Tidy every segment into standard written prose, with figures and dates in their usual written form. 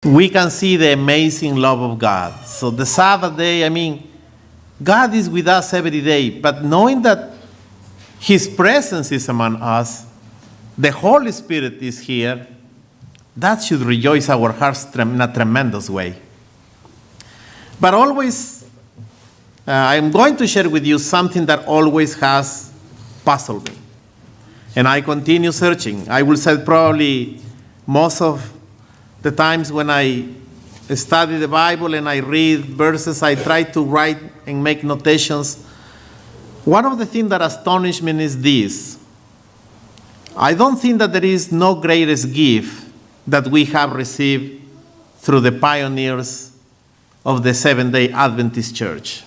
we can see the amazing love of God. So the Sabbath day, God is with us every day, but knowing that His presence is among us, the Holy Spirit is here, that should rejoice our hearts in a tremendous way. But always, I'm going to share with you something that always has puzzled me. And I continue searching. I will say probably most of the times when I study the Bible and I read verses, I try to write and make notations. One of the things that astonished me is this. I don't think that there is no greatest gift that we have received through the pioneers of the Seventh-day Adventist Church.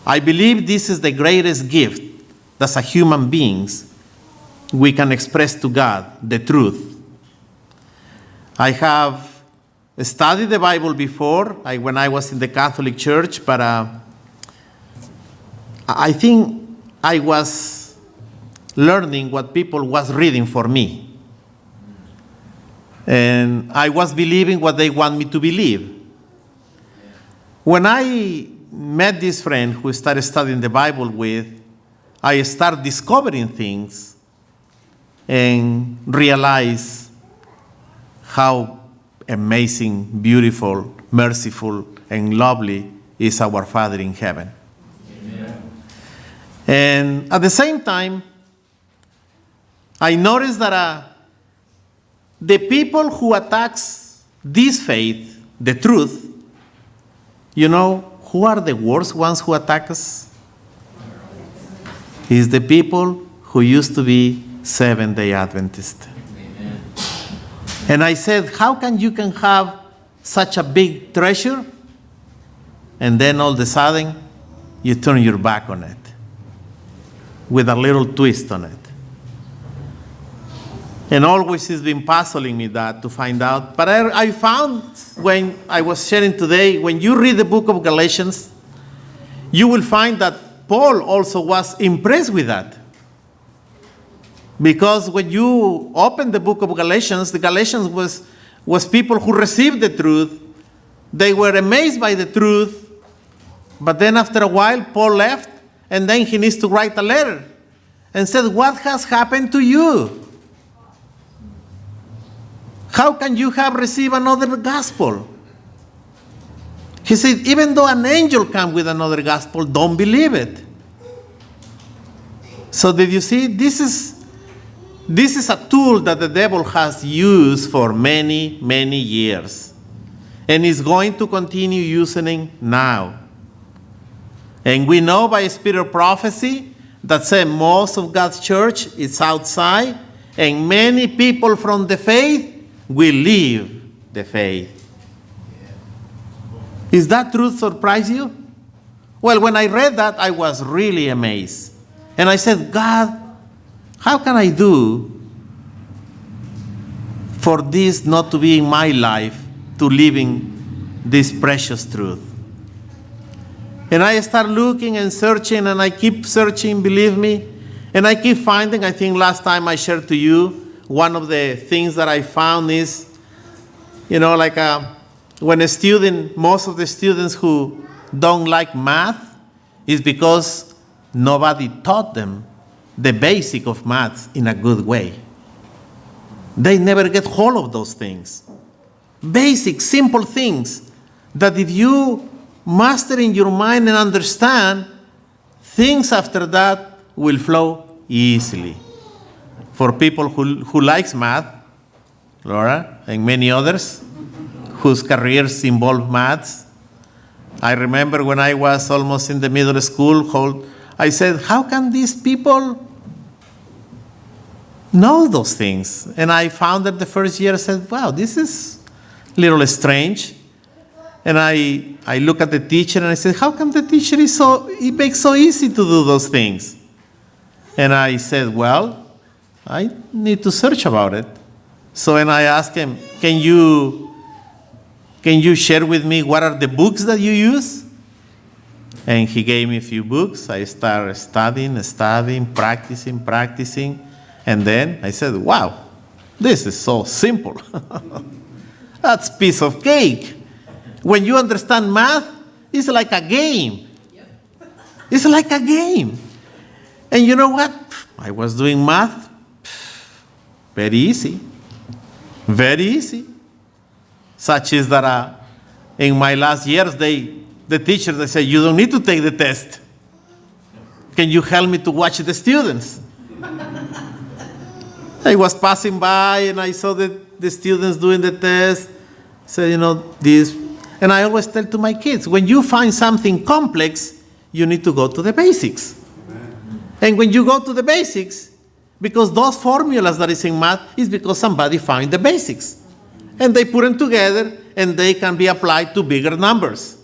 I believe this is the greatest gift that as human beings we can express to God, the truth. I have studied the Bible before, when I was in the Catholic Church, but I think I was learning what people was reading for me. And I was believing what they want me to believe. When I met this friend who started studying the Bible with, I started discovering things and realized how amazing, beautiful, merciful, and lovely is our Father in heaven. Amen. And at the same time, I noticed that the people who attacks this faith, the truth, you know, who are the worst ones who attack us? It's the people who used to be Seventh-day Adventist. Amen. And I said, how can you have such a big treasure and then all of a sudden you turn your back on it with a little twist on it? And always it's been puzzling me that to find out. But I found when I was sharing today, when you read the book of Galatians, you will find that Paul also was impressed with that. Because when you open the book of Galatians, the Galatians was people who received the truth. They were amazed by the truth. But then after a while, Paul left, and then he needs to write a letter and said, what has happened to you? How can you have received another gospel? He said, even though an angel comes with another gospel, don't believe it. So did you see? This is a tool that the devil has used for many, many years. And is going to continue using it now. And we know by spirit of prophecy that said most of God's church is outside, and many people from the faith will leave the faith. Is that truth surprise you? Well, when I read that, I was really amazed. And I said, God, how can I do for this not to be in my life, to living this precious truth? And I start looking and searching, and I keep searching, believe me, and I keep finding. I think last time I shared to you, one of the things that I found is, you know, like when a student, most of the students who don't like math is because nobody taught them the basic of math in a good way. They never get hold of those things. Basic, simple things that if you master in your mind and understand, things after that will flow easily. For people who likes math, Laura, and many others, whose careers involve maths. I remember when I was almost in the middle school, I said, how can these people know those things? And I found that the first year I said, wow, this is a little strange. And I look at the teacher and I said, how come the teacher it makes so easy to do those things? And I said, well, I need to search about it. So when I asked him, can you share with me what are the books that you use? And he gave me a few books. I started studying, practicing. And then I said, wow, this is so simple. That's piece of cake. When you understand math, it's like a game. It's like a game. And you know what? I was doing math. Very easy. Very easy. Such is that in my last years, the teachers, they say, you don't need to take the test. Can you help me to watch the students? I was passing by and I saw the students doing the test. Said, this. And I always tell to my kids, when you find something complex, you need to go to the basics. And when you go to the basics, because those formulas that is in math is because somebody found the basics. And they put them together and they can be applied to bigger numbers.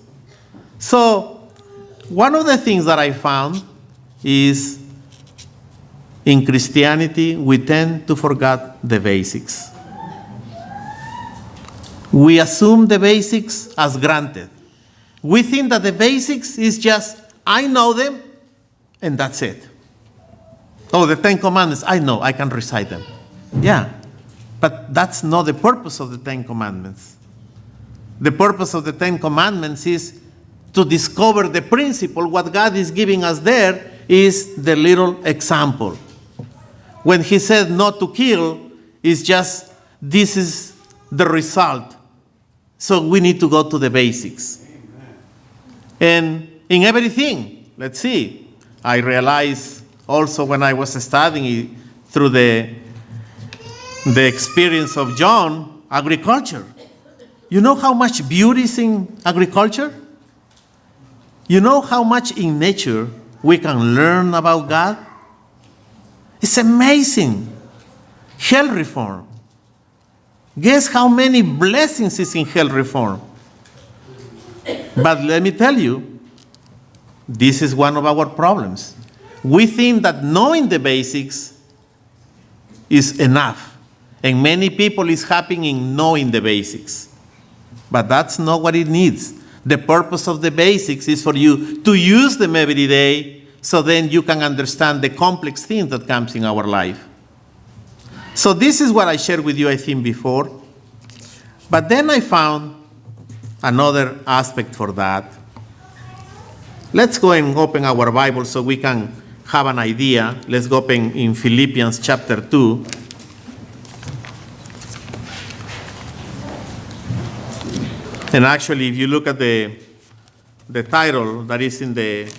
So one of the things that I found is in Christianity, we tend to forget the basics. We assume the basics as granted. We think that the basics is just, I know them, and that's it. Oh, the 10 Commandments, I know, I can recite them. Yeah, but that's not the purpose of the 10 Commandments. The purpose of the 10 Commandments is to discover the principle. What God is giving us there is the little example. When he said not to kill, it's just, this is the result. So we need to go to the basics. And in everything, let's see, I realized also when I was studying through the experience of John, agriculture. You know how much beauty is in agriculture? You know how much in nature we can learn about God? It's amazing. Health reform. Guess how many blessings is in health reform? But let me tell you, this is one of our problems. We think that knowing the basics is enough. And many people is happy in knowing the basics. But that's not what it needs. The purpose of the basics is for you to use them every day so then you can understand the complex things that comes in our life. So this is what I shared with you, I think, before. But then I found another aspect for that. Let's go and open our Bible so we can have an idea. Let's go open in Philippians chapter 2. And actually, if you look at the title that is in the,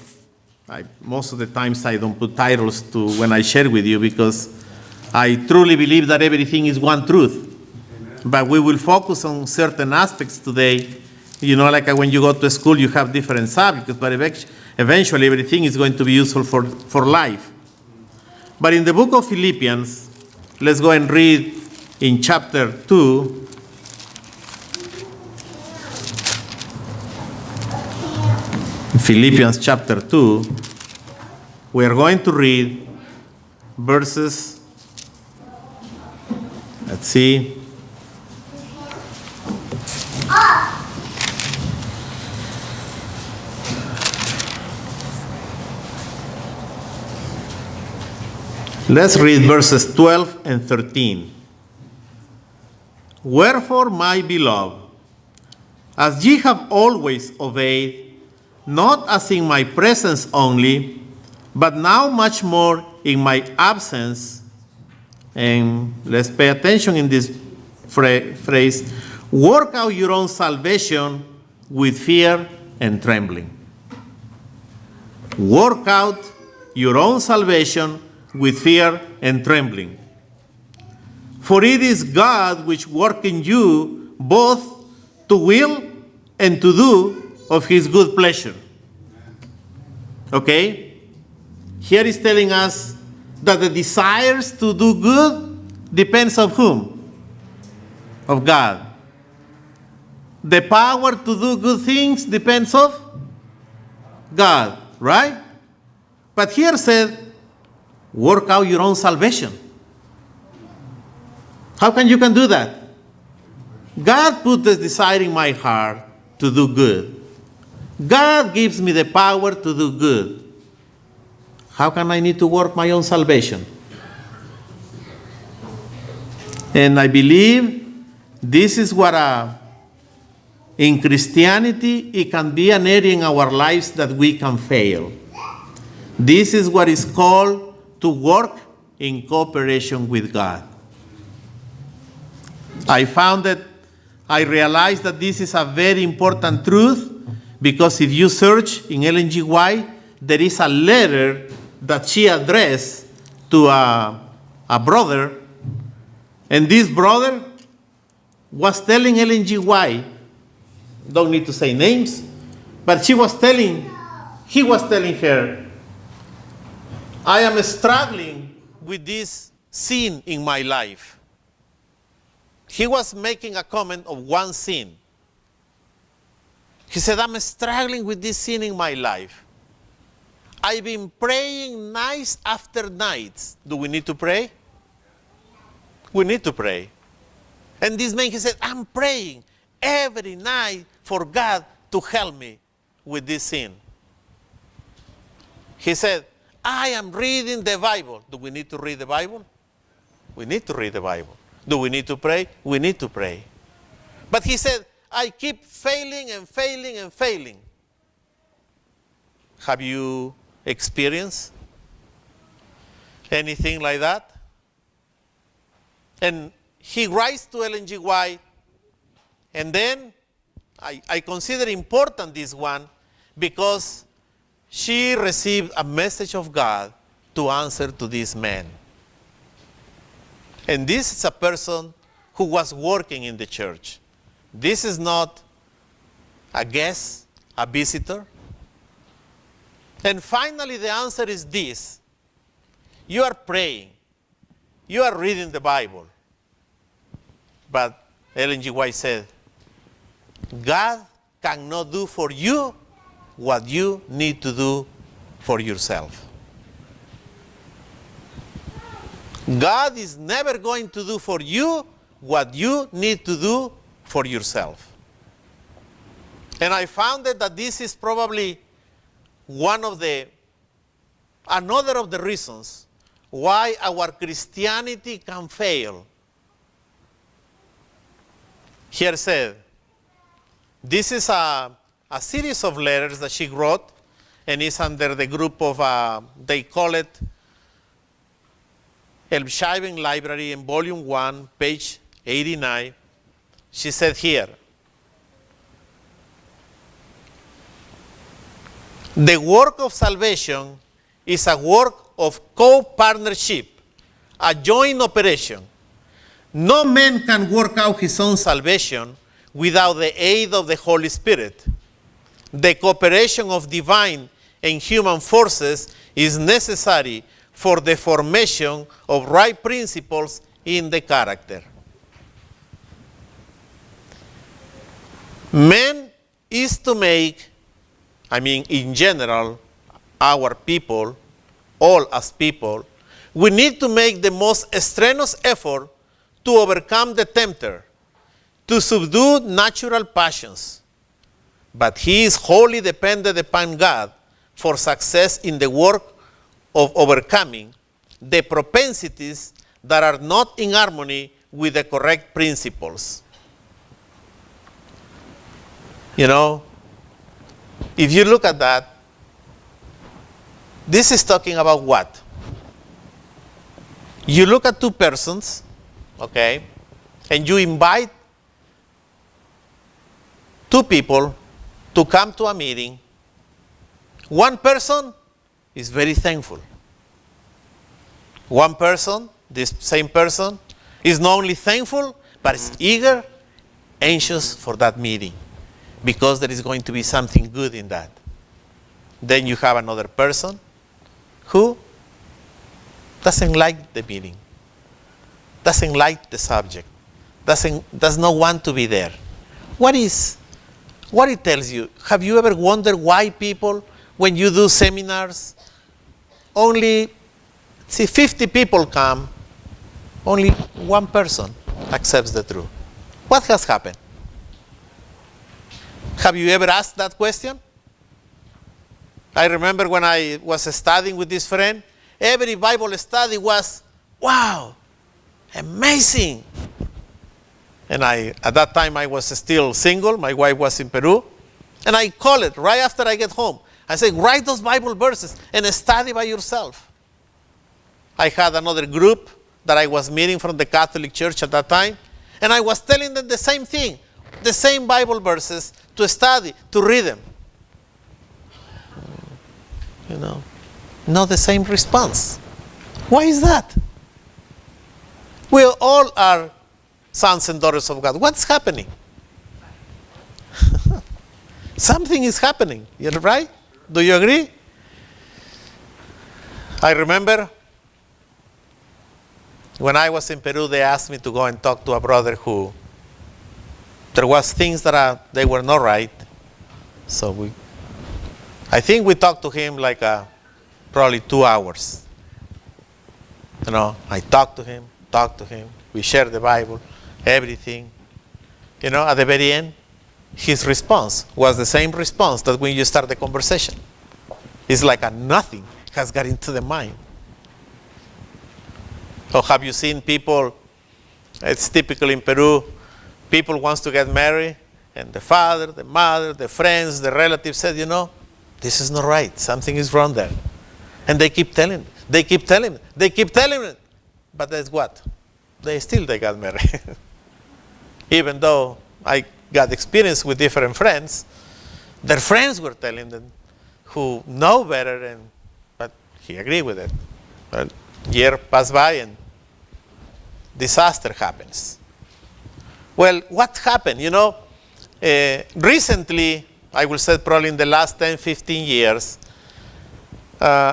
most of the times I don't put titles to when I share with you because I truly believe that everything is one truth. But we will focus on certain aspects today. You know, like when you go to school, you have different subjects, but eventually everything is going to be useful for life. But in the book of Philippians, let's go and read in chapter 2. Philippians chapter 2, we are going to read verses, let's see, let's read verses 12 and 13. Wherefore, my beloved, as ye have always obeyed, not as in my presence only, but now much more in my absence. And let's pay attention in this phrase. Work out your own salvation with fear and trembling. Work out your own salvation with fear and trembling. For it is God which work in you both to will and to do of his good pleasure. Okay? Here is telling us that the desires to do good depends on whom? Of God. The power to do good things depends of God, right? But here said, work out your own salvation. How can you do that? God put this desire in my heart to do good. God gives me the power to do good. How can I need to work my own salvation? And I believe This is what in Christianity, it can be an area in our lives that we can fail. This is what is called to work in cooperation with God. I realized that this is a very important truth, because if you search in Ellen G. White, there is a letter that she addressed to a brother, and this brother was telling Ellen G. White, don't need to say names, but he was telling her, I am struggling with this sin in my life. He was making a comment of one sin. He said, I'm struggling with this sin in my life. I've been praying nights after nights. Do we need to pray? We need to pray. And this man, he said, I'm praying every night for God to help me with this sin. He said, I am reading the Bible. Do we need to read the Bible? We need to read the Bible. Do we need to pray? We need to pray. But he said, I keep failing and failing and failing. Have you experienced anything like that? And he writes to Ellen G. White, and then I consider important this one, because she received a message of God to answer to this man. And this is a person who was working in the church. This is not a guest, a visitor. And finally, the answer is this. You are praying. You are reading the Bible. But Ellen G. White said, God cannot do for you what you need to do for yourself. God is never going to do for you what you need to do for yourself. And I found that this is probably another of the reasons why our Christianity can fail. Here said, this is a series of letters that she wrote, and it's under the group of, they call it El Shiving Library in Volume 1, page 89. She said here, the work of salvation is a work of co-partnership, a joint operation. No man can work out his own salvation without the aid of the Holy Spirit. The cooperation of divine and human forces is necessary for the formation of right principles in the character. Man is to make, in general, our people, all as people, we need to make the most strenuous effort to overcome the tempter, to subdue natural passions. But he is wholly dependent upon God for success in the work of overcoming the propensities that are not in harmony with the correct principles. You know, if you look at that, this is talking about what? You look at two persons, okay, and you invite two people to come to a meeting. One person is very thankful. One person, this same person, is not only thankful, but is eager, anxious for that meeting, because there is going to be something good in that. Then you have another person who doesn't like the meeting, doesn't like the subject, does not want to be there. What it tells you? Have you ever wondered why people, when you do seminars, only 50 people come, only one person accepts the truth? What has happened? Have you ever asked that question? I remember when I was studying with this friend, every Bible study was, wow, amazing. And at that time I was still single. My wife was in Peru. And I call it right after I get home. I say, write those Bible verses and study by yourself. I had another group that I was meeting from the Catholic Church at that time. And I was telling them the same thing, the same Bible verses to study, to read them. Not the same response. Why is that? We all are sons and daughters of God. What's happening? Something is happening, right? Do you agree? I remember when I was in Peru, they asked me to go and talk to a brother who there was things that they were not right. So I think we talked to him like probably 2 hours. I talked to him. We shared the Bible, everything. At the very end, his response was the same response that when you start the conversation. It's like nothing has got into the mind. Or have you seen people, it's typical in Peru, people wants to get married, and the father, the mother, the friends, the relatives said, this is not right. Something is wrong there. And they keep telling it. But that's what? They got married. Even though I got experience with different friends, their friends were telling them who know better, but he agreed with it. Well, year passed by and disaster happens. Well, what happened? Recently, I will say probably in the last 10, 15 years,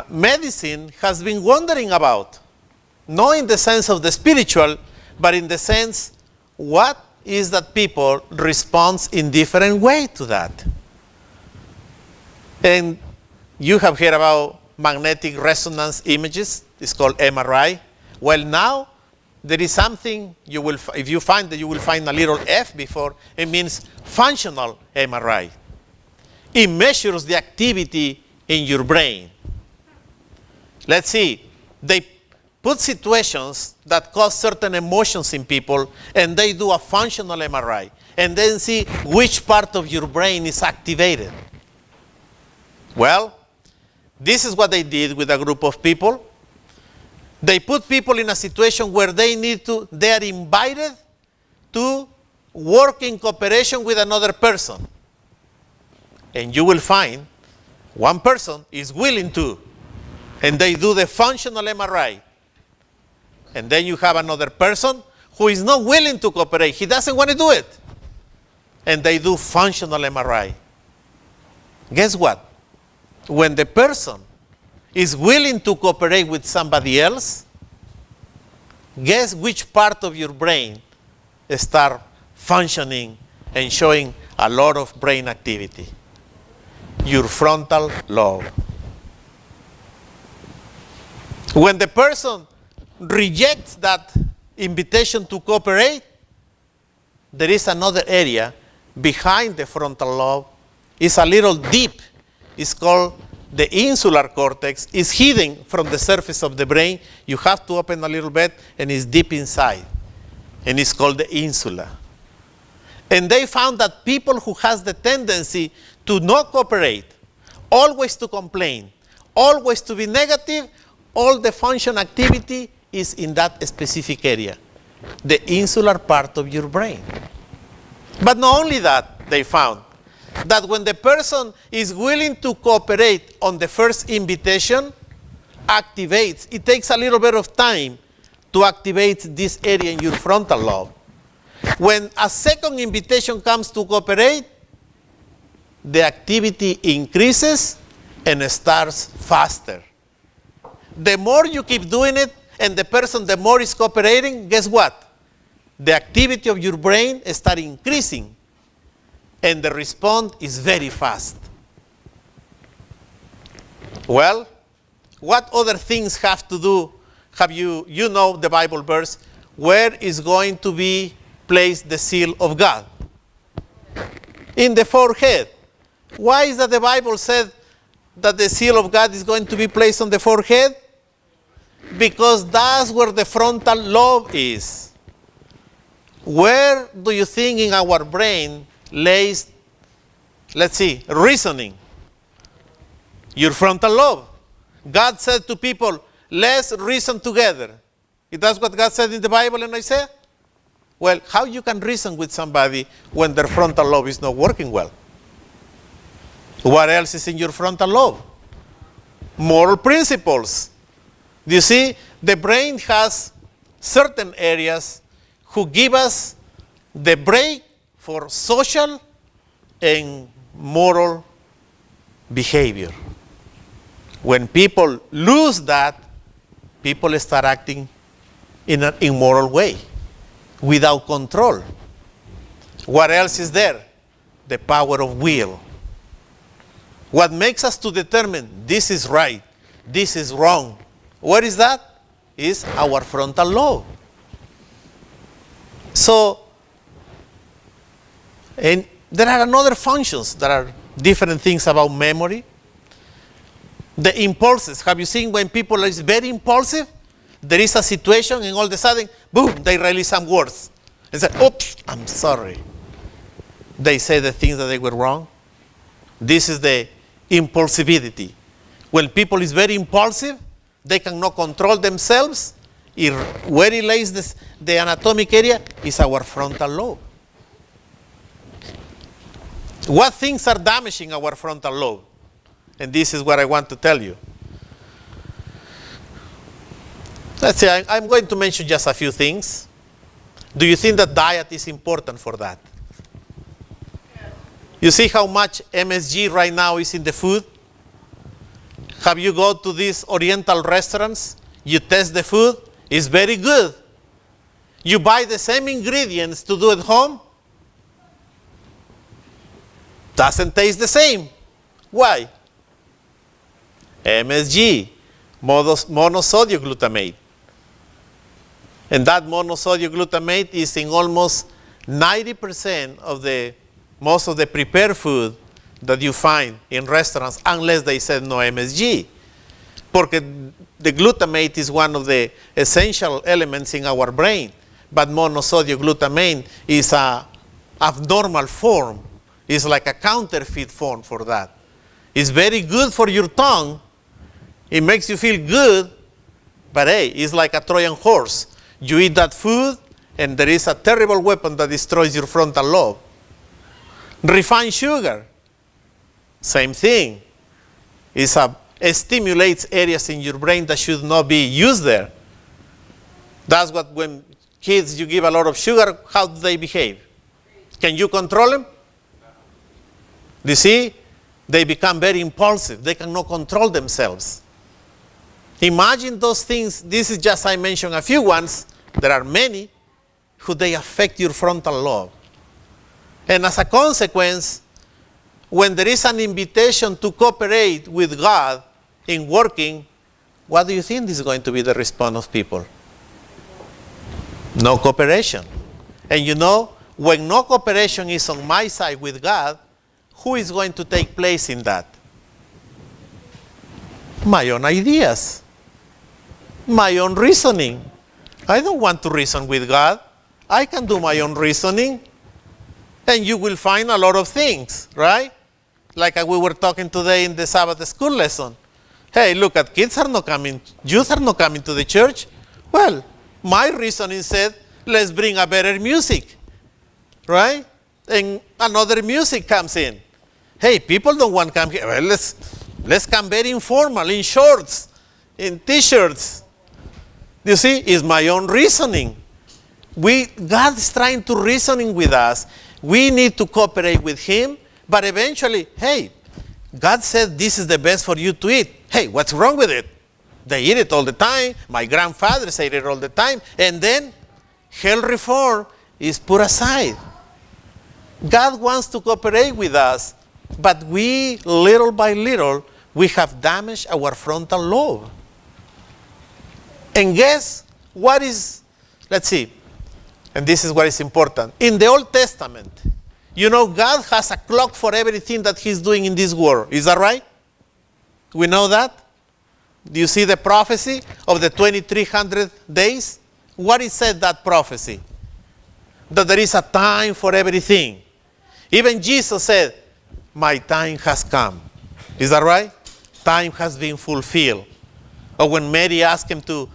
medicine has been wondering about, not in the sense of the spiritual, but in the sense, what is that people respond in different way to that? And you have heard about magnetic resonance images. It's called MRI. Well, now there is something if you find that you will find a little F before, it means functional MRI. It measures the activity in your brain. Let's see, they put situations that cause certain emotions in people, and they do a functional MRI, and then see which part of your brain is activated. Well, this is what they did with a group of people. They put people in a situation where they are invited to work in cooperation with another person. And you will find one person is willing to, and they do the functional MRI. And then you have another person who is not willing to cooperate. He doesn't want to do it. And they do functional MRI. Guess what? When the person is willing to cooperate with somebody else, guess which part of your brain start functioning and showing a lot of brain activity? Your frontal lobe. When the person rejects that invitation to cooperate, there is another area behind the frontal lobe. It's a little deep. It's called the insular cortex. It's hidden from the surface of the brain. You have to open a little bit, and it's deep inside. And it's called the insula. And they found that people who has the tendency to not cooperate, always to complain, always to be negative, all the function activity is in that specific area, the insular part of your brain. But not only that, they found that when the person is willing to cooperate on the first invitation, activates, it takes a little bit of time to activate this area in your frontal lobe. When a second invitation comes to cooperate, the activity increases and starts faster. The more you keep doing it, and the person, the more is cooperating, guess what? The activity of your brain starts increasing, and the response is very fast. Well, what other things have to do? Have you know the Bible verse, where is going to be placed the seal of God? In the forehead. Why is that the Bible said that the seal of God is going to be placed on the forehead? Because that's where the frontal lobe is. Where do you think in our brain lays, let's see, reasoning? Your frontal lobe. God said to people, let's reason together. That's what God said in the Bible and Isaiah? Well, how you can reason with somebody when their frontal lobe is not working well? What else is in your frontal lobe? Moral principles. Do you see? The brain has certain areas who give us the break for social and moral behavior. When people lose that, people start acting in an immoral way, without control. What else is there? The power of will. What makes us to determine this is right, this is wrong. What is that? Is our frontal lobe. So, and there are another functions. There are different things about memory. The impulses. Have you seen when people are very impulsive? There is a situation and all of a sudden, boom, they release some words. And say, oops, I'm sorry. They say the things that they were wrong. This is the impulsivity. When people is very impulsive, they cannot control themselves. Where it lays the anatomic area is our frontal lobe. What things are damaging our frontal lobe? And this is what I want to tell you. Let's say I'm going to mention just a few things. Do you think that diet is important for that? Yes. You see how much MSG right now is in the food? Have you go to these Oriental restaurants? You test the food. It's very good. You buy the same ingredients to do at home. Doesn't taste the same. Why? MSG, monosodium glutamate. And that monosodium glutamate is in almost 90% of most of the prepared food that you find in restaurants, unless they said no MSG. Porque the glutamate is one of the essential elements in our brain, but monosodium glutamate is a abnormal form. It's like a counterfeit form for that. It's very good for your tongue. It makes you feel good, but hey, it's like a Trojan horse. You eat that food, and there is a terrible weapon that destroys your frontal lobe. Refined sugar, same thing. It stimulates areas in your brain that should not be used there. That's what when kids you give a lot of sugar, how do they behave? Can you control them? You see, they become very impulsive. They cannot control themselves. Imagine those things. This is just, I mentioned a few ones. There are many who they affect your frontal lobe. And as a consequence, when there is an invitation to cooperate with God in working, what do you think is going to be the response of people? No cooperation. And you know, when no cooperation is on my side with God, who is going to take place in that? My own ideas. My own reasoning. I don't want to reason with God. I can do my own reasoning. And you will find a lot of things, right? Like we were talking today in the Sabbath school lesson. Hey, look at kids are not coming, youth are not coming to the church. Well, my reasoning said, let's bring a better music, right? And another music comes in. Hey, people don't want to come here. Well, let's come very informal, in shorts, in t-shirts. You see, it's my own reasoning. God is trying to reasoning with us. We need to cooperate with Him, but eventually, hey, God said this is the best for you to eat. Hey, what's wrong with it? They eat it all the time. My grandfathers ate it all the time. And then health reform is put aside. God wants to cooperate with us, but we, little by little, we have damaged our frontal lobe. And guess what is, let's see, and this is what is important. In the Old Testament, you know, God has a clock for everything that He's doing in this world. Is that right? We know that? Do you see the prophecy of the 2300 days? What is said that prophecy? that there is a time for everything. Even Jesus said, my time has come. Is that right? Time has been fulfilled. Or when Mary asked him to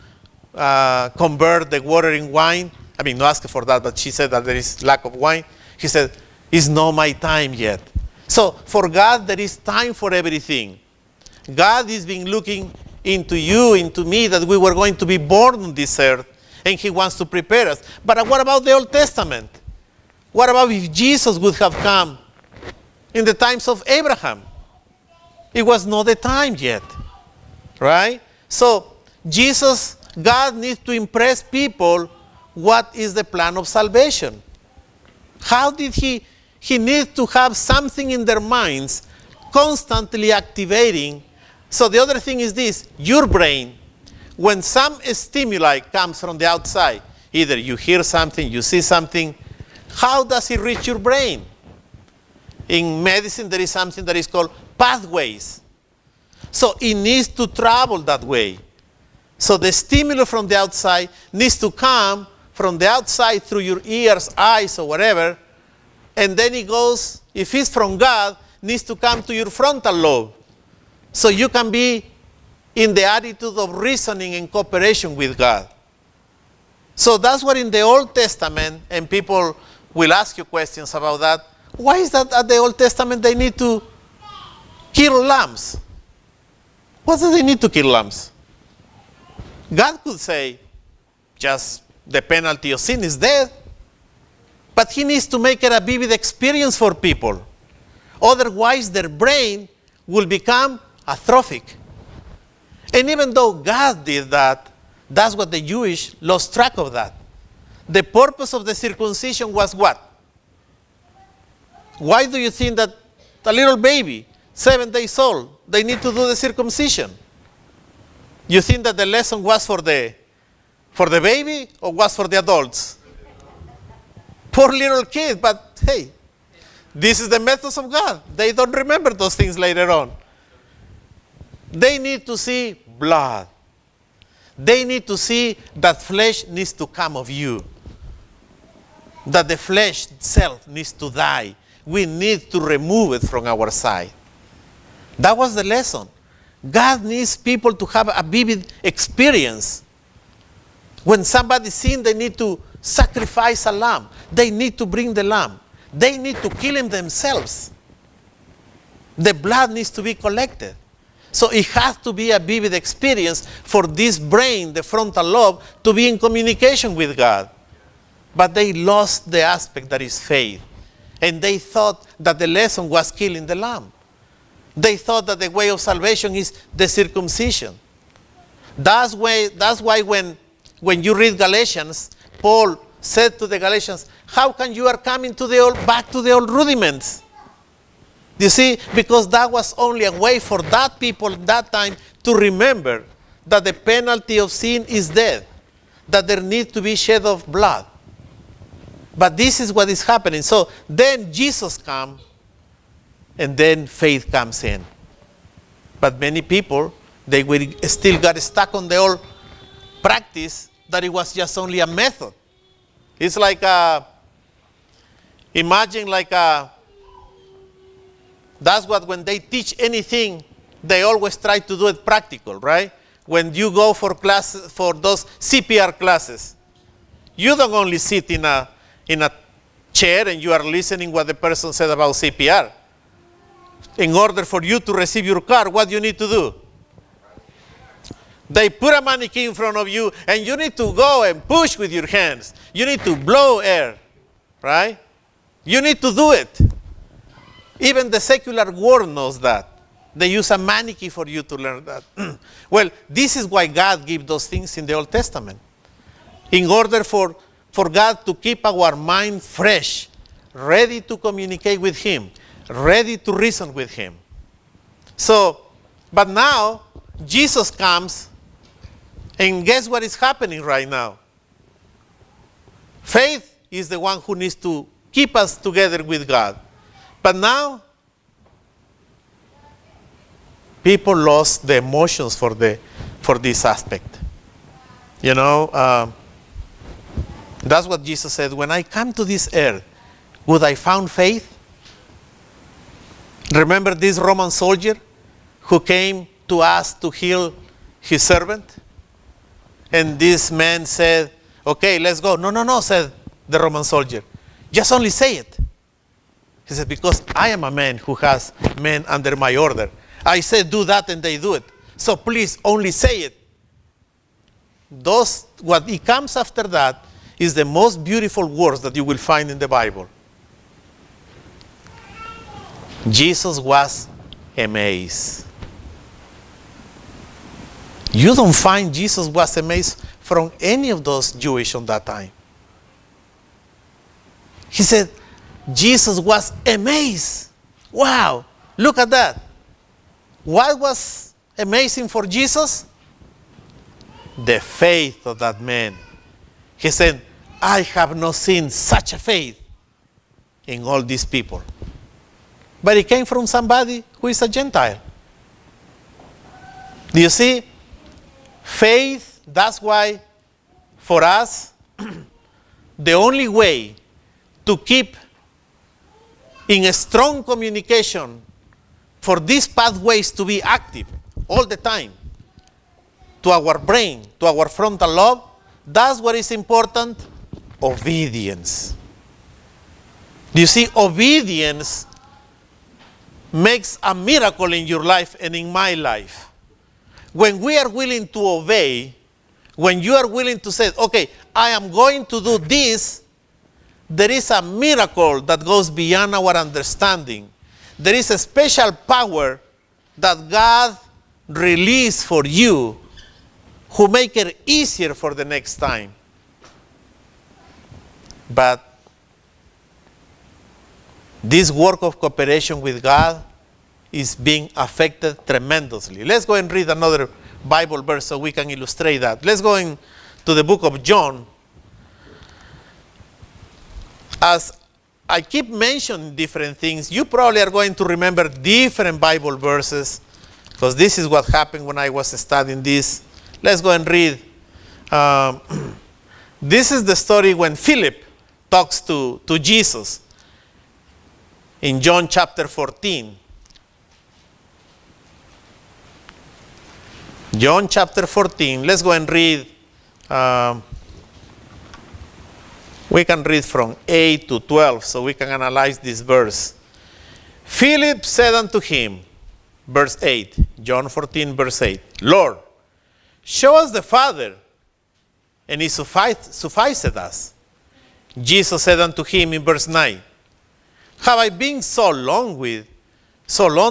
convert the water in wine, I mean, not asking for that, but she said that there is lack of wine. He said, it's not my time yet. So for God, there is time for everything. God has been looking into you, into me, that we were going to be born on this earth, and he wants to prepare us. But what about the Old Testament? What about if Jesus would have come in the times of Abraham? It was not the time yet, right? So God needs to impress people what is the plan of salvation. How did he needs to have something in their minds constantly activating. So the other thing is this, your brain, when some stimuli comes from the outside, either you hear something, you see something, how does it reach your brain? In medicine, there is something that is called pathways. So it needs to travel that way. So the stimulus from the outside needs to come from the outside through your ears, eyes, or whatever, and then it goes, if it's from God, needs to come to your frontal lobe. So you can be in the attitude of reasoning and cooperation with God. So that's what in the Old Testament, and people will ask you questions about that. Why is that at the Old Testament they need to kill lambs? What do they need to kill lambs? God could say, just the penalty of sin is death. But he needs to make it a vivid experience for people. Otherwise, their brain will become atrophic. And even though God did that, that's what the Jewish lost track of that. The purpose of the circumcision was what? Why do you think that a little baby, 7 days old, they need to do the circumcision? You think that the lesson was for the baby or was for the adults? Poor little kid, but hey, this is the methods of God. They don't remember those things later on. They need to see blood. They need to see that flesh needs to come of you. That the flesh itself needs to die. We need to remove it from our side. That was the lesson. God needs people to have a vivid experience. When somebody sins, they need to sacrifice a lamb. They need to bring the lamb. They need to kill him themselves. The blood needs to be collected. So it has to be a vivid experience for this brain, the frontal lobe, to be in communication with God. But they lost the aspect that is faith. And they thought that the lesson was killing the lamb. They thought that the way of salvation is the circumcision. That's why when you read Galatians, Paul said to the Galatians, how can you are coming back to the old rudiments? You see, because that was only a way for that people at that time to remember that the penalty of sin is death, that there needs to be shed of blood. But this is what is happening. So then Jesus comes, and then faith comes in. But many people, they will still got stuck on the old practice that it was just only a method. It's like imagine that's what when they teach anything, they always try to do it practical, right? When you go for classes, for those CPR classes, you don't only sit in a chair and you are listening what the person said about CPR. In order for you to receive your card, what do you need to do? They put a mannequin in front of you and you need to go and push with your hands. You need to blow air, right? You need to do it. Even the secular world knows that. They use a mannequin for you to learn that. Well, this is why God gave those things in the Old Testament. In order for God to keep our mind fresh, ready to communicate with him, ready to reason with him. So, but now, Jesus comes, and guess what is happening right now? Faith is the one who needs to keep us together with God. But now, people lost the emotions for this aspect. You know, That's what Jesus said. When I come to this earth, would I found faith? Remember this Roman soldier who came to ask to heal his servant? And this man said, okay, let's go. No, no, no, said the Roman soldier. Just only say it. He said, because I am a man who has men under my order. I said do that and they do it. So please only say it. What it comes after that is the most beautiful words that you will find in the Bible. Jesus was amazed. You don't find Jesus was amazed from any of those Jewish on that time. He said, Jesus was amazed. Wow, look at that. What was amazing for Jesus? The faith of that man. He said, I have not seen such a faith in all these people. But it came from somebody who is a Gentile. Do you see? Faith, that's why for us, the only way to keep in a strong communication for these pathways to be active all the time, to our brain, to our frontal lobe, that's what is important, obedience. Do you see, obedience makes a miracle in your life and in my life. When we are willing to obey, when you are willing to say, okay, I am going to do this, there is a miracle that goes beyond our understanding. There is a special power that God released for you who make it easier for the next time. But this work of cooperation with God is being affected tremendously. Let's go and read another Bible verse so we can illustrate that. Let's go into the book of John. As I keep mentioning different things, you probably are going to remember different Bible verses, because this is what happened when I was studying this. Let's go and read. This is the story when Philip talks to Jesus in John chapter 14. John chapter 14. Let's go and read. We can read from 8 to 12 so we can analyze this verse. Philip said unto him, verse 8, John 14, verse 8, Lord, show us the Father, and it sufficeth us. Jesus said unto him in verse 9, have I been so long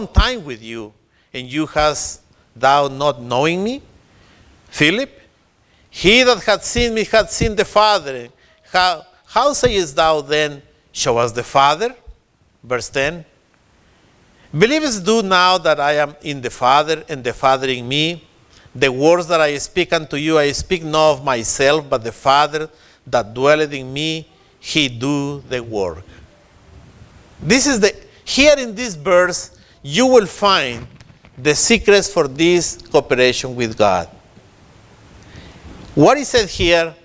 time with you, and you hast thou not knowing me? Philip, he that hath seen me hath seen the Father. How sayest thou then, show us the Father? Verse 10. Believest thou now that I am in the Father, and the Father in me? The words that I speak unto you, I speak not of myself, but the Father that dwelleth in me, he do the work. Here in this verse, you will find the secrets for this cooperation with God. What is said here?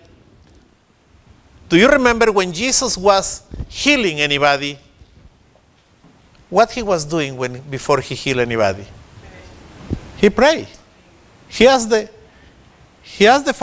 Do you remember when Jesus was healing anybody? What he was doing before he healed anybody? He prayed. He asked the